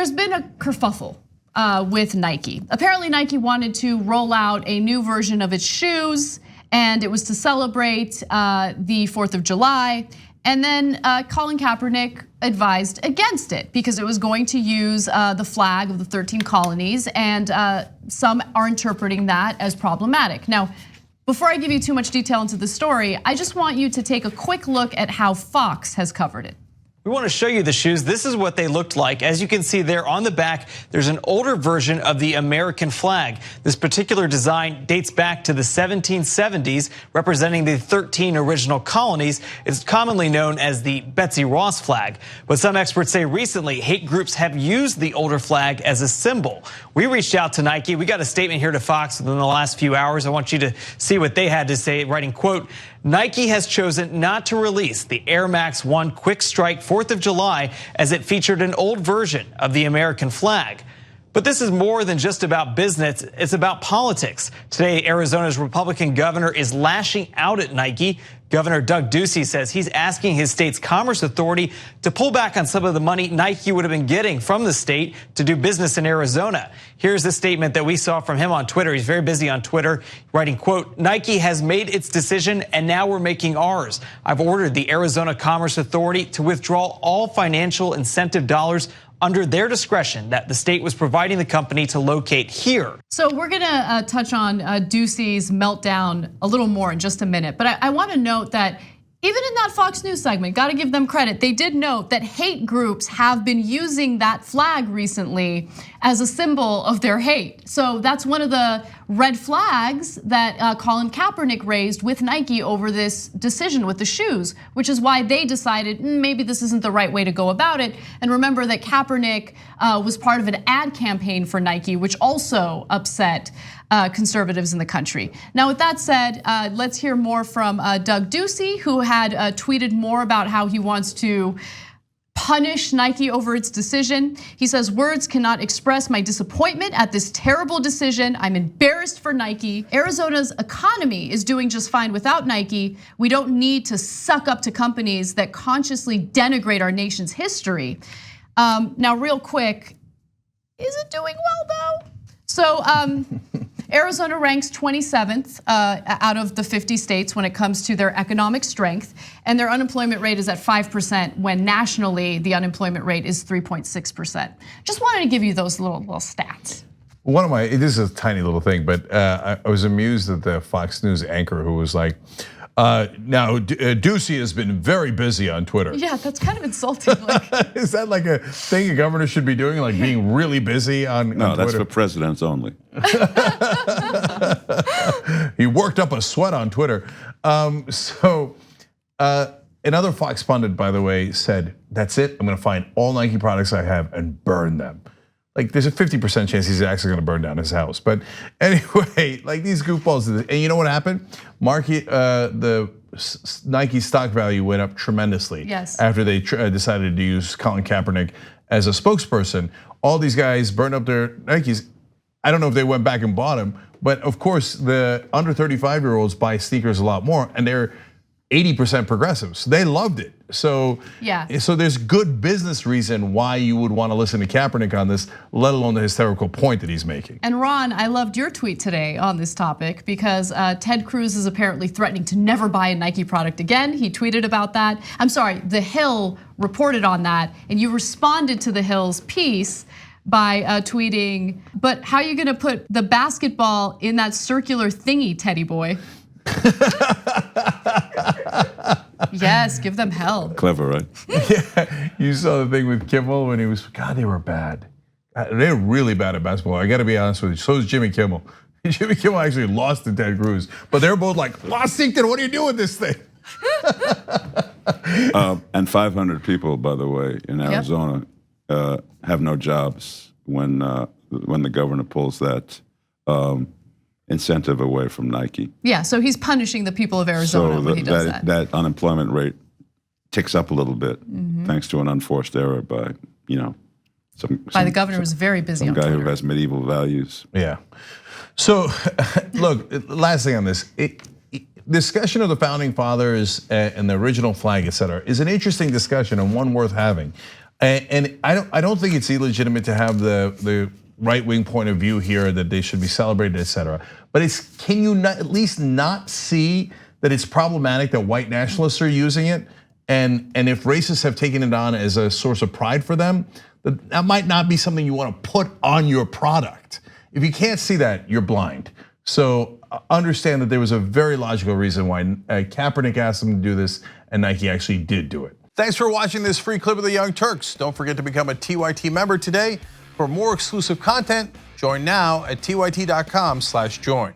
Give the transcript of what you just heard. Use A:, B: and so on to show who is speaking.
A: there's been a kerfuffle with Nike. Apparently Nike wanted to roll out a new version of its shoes, and it was to celebrate the 4th of July. And then Colin Kaepernick advised against it because it was going to use the flag of the 13 colonies, and some are interpreting that as problematic. Now, before I give you too much detail into the story, I just want you to take a quick look at how Fox has covered it.
B: We want to show you the shoes. This is what they looked like. As you can see there on the back, there's an older version of the American flag. This particular design dates back to the 1770s, representing the 13 original colonies. It's commonly known as the Betsy Ross flag. But some experts say recently, hate groups have used the older flag as a symbol. We reached out to Nike. We got a statement here to Fox within the last few hours. I want you to see what they had to say, writing, quote, Nike has chosen not to release the Air Max 1 Quick Strike 4th of July as it featured an old version of the American flag. But this is more than just about business, it's about politics. Today, Arizona's Republican governor is lashing out at Nike. Governor Ducey says he's asking his state's commerce authority to pull back on some of the money Nike would have been getting from the state to do business in Arizona. Here's the statement that we saw from him on Twitter. He's very busy on Twitter, writing, quote, Nike has made its decision and now we're making ours. I've ordered the Arizona Commerce Authority to withdraw all financial incentive dollars under their discretion that the state was providing the company to locate here.
A: So we're gonna touch on Ducey's meltdown a little more in just a minute, but I wanna note that even in that Fox News segment, gotta give them credit, they did note that hate groups have been using that flag recently as a symbol of their hate. So that's one of the red flags that Colin Kaepernick raised with Nike over this decision with the shoes, which is why they decided maybe this isn't the right way to go about it. And remember that Kaepernick was part of an ad campaign for Nike, which also upset conservatives in the country. Now, with that said, let's hear more from Doug Ducey, who had tweeted more about how he wants to punish Nike over its decision. He says, words cannot express my disappointment at this terrible decision. I'm embarrassed for Nike. Arizona's economy is doing just fine without Nike. We don't need to suck up to companies that consciously denigrate our nation's history. Now, real quick, is it doing well though? So Arizona ranks 27th out of the 50 states when it comes to their economic strength, and their unemployment rate is at 5% when nationally the unemployment rate is 3.6%. Just wanted to give you those little stats.
C: This is a tiny little thing, but I was amused at the Fox News anchor who was like, now Ducey has been very busy on Twitter.
A: Yeah, that's kind of insulting.
C: Is that like a thing a governor should be doing, like being really busy on Twitter?
D: No, that's for presidents only.
C: He worked up a sweat on Twitter. Another Fox pundit, by the way, said, that's it, I'm gonna find all Nike products I have and burn them. Like there's a 50% chance he's actually gonna burn down his house. But anyway, like these goofballs, and you know what happened? The Nike stock value went up tremendously.
A: Yes.
C: After they decided to use Colin Kaepernick as a spokesperson. All these guys burned up their Nikes. I don't know if they went back and bought them, but of course the under 35-year-olds buy sneakers a lot more, and they're 80% progressives. They loved it. So
A: yeah.
C: So there's good business reason why you would want to listen to Kaepernick on this, let alone the hysterical point that he's making.
A: And Ron, I loved your tweet today on this topic because Ted Cruz is apparently threatening to never buy a Nike product again. He tweeted about that. I'm sorry, The Hill reported on that, and you responded to The Hill's piece by tweeting, but how are you gonna put the basketball in that circular thingy, Teddy boy? Yes, give them hell.
D: Clever, right?
C: Yeah, you saw the thing with Kimmel when he was, God, they were bad. They were really bad at basketball. I gotta be honest with you, so is Jimmy Kimmel. Jimmy Kimmel actually lost to Ted Cruz, but they're both like, Washington, what are you doing with this thing?
D: And 500 people, by the way, in Arizona have no jobs when the governor pulls that incentive away from Nike.
A: Yeah, so he's punishing the people of Arizona when he does that.
D: That unemployment rate ticks up a little bit, thanks to an unforced error by
A: the governor who's very busy on Twitter.
D: Some guy who has medieval values.
C: Yeah. So look, last thing on this. Discussion of the founding fathers and the original flag, et cetera, is an interesting discussion and one worth having. And I don't think it's illegitimate to have the right-wing point of view here that they should be celebrated, etc. But can you not, at least not see that it's problematic that white nationalists are using it? And if racists have taken it on as a source of pride for them, that might not be something you want to put on your product. If you can't see that, you're blind. So understand that there was a very logical reason why Kaepernick asked them to do this, and Nike actually did do it.
E: Thanks for watching this free clip of the Young Turks. Don't forget to become a TYT member today. For more exclusive content, join now at tyt.com/join.